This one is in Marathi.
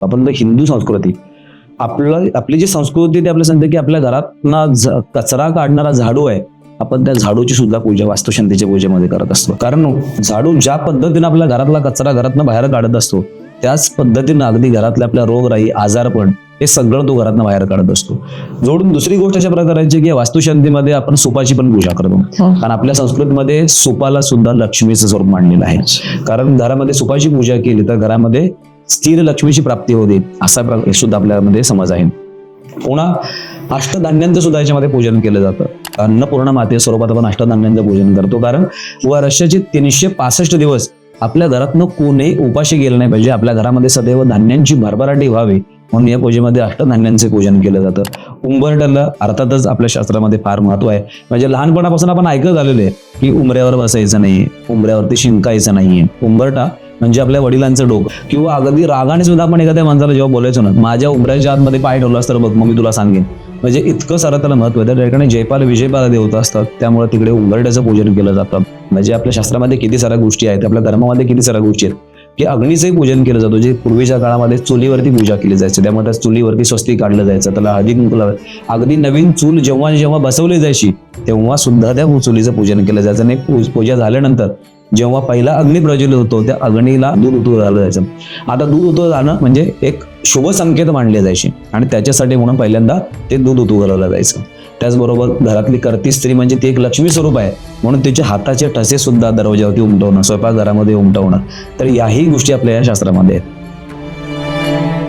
आपण तर हिंदू संस्कृती, आपली जी संस्कृती ती आपल्याला सांगते की आपल्या घरात ना कचरा काढणारा झाडू आहे, आपण त्या झाडूची सुद्धा पूजा वास्तुशांतीच्या पूजेमध्ये करत असतो. कारण झाडू ज्या पद्धतीने आपल्या घरातला कचरा घरातनं बाहेर काढत असतो, त्याच पद्धतीनं अगदी घरातल्या आपल्या रोगराई, आजारपण हे सगळं तो घरातनं बाहेर काढत असतो. जोडून दुसरी गोष्ट अशा प्रकारची की वास्तुशांतीमध्ये आपण सुपाची पण पूजा करतो. कारण आपल्या संस्कृतीमध्ये सुपाला सुद्धा लक्ष्मीचं स्वरूप मानलेलं आहे. कारण घरामध्ये सुपाची पूजा केली तर घरामध्ये स्थिर लक्ष्मीची प्राप्ती होते, असा सुद्धा आपल्यामध्ये समज आहे. पुन्हा अष्टधान्यांचं सुद्धा याच्यामध्ये पूजन केलं जातं. अन्नपूर्णा माते स्वरूपात आपण अष्टधान्यांचं पूजन करतो. कारण वर्षाचे 365 दिवस आपल्या घरातनं कोणीही उपाशी गेलं नाही पाहिजे, आपल्या घरामध्ये सदैव धान्यांची भरभराटी व्हावी म्हणून या पूजेमध्ये अष्टधान्यांचे पूजन केलं जातं. उंबरठ्याला अर्थातच आपल्या शास्त्रामध्ये फार महत्व आहे. म्हणजे लहानपणापासून आपण ऐकत आलेलं आहे की उंबऱ्यावर बसायचं नाहीये, उंबऱ्यावरती शिंकायचं नाहीये. उंबरठा म्हणजे आपल्या वडिलांचं डोकं, किंवा अगदी रागाने सुद्धा आपण एखाद्या माणसाला जेव्हा बोलायचो ना, माझ्या उंबऱ्याच्या आतमध्ये पाय ठेवलास तर बघ मग मी तुला सांगेन, म्हणजे इतकं सारं त्याला महत्व आहे. त्या ठिकाणी जयपाल विजयपाल देवता असतात, त्यामुळे तिकडे उंबरठ्याचं पूजन केलं जातं. म्हणजे आपल्या शास्त्रामध्ये किती साऱ्या गोष्टी आहेत, आपल्या धर्मामध्ये किती साऱ्या गोष्टी आहेत की अग्नीचंही पूजन केलं जातं. जे पूर्वीच्या काळामध्ये चुलीवरती पूजा केली जायची, त्यामुळे त्या चुलीवरती स्वस्तिक काढलं जायचं, त्याला हळदी कुंकू लावायचं. अगदी नवीन चूल जेव्हा जेव्हा बसवली जायची तेव्हा सुद्धा त्या चुलीचं पूजन केलं जायचं. आणि पूजा झाल्यानंतर जेव्हा पहिला अग्नी प्रज्वलित होतो त्या अग्नीला दूध उतू घाललं जायचं. आता दूध उतू जाणं म्हणजे एक शुभ संकेत मानले जायचे आणि त्याच्यासाठी म्हणून पहिल्यांदा ते दूध उतू घालवलं जायचं. त्याचबरोबर घरातली करती स्त्री म्हणजे ती एक लक्ष्मी स्वरूप आहे म्हणून तिच्या हाताचे ठसे सुद्धा दरवाज्यावरती उमटवणं, स्वयंपाकघरामध्ये उमटवणं, तर याही गोष्टी आपल्या या शास्त्रामध्ये आहेत.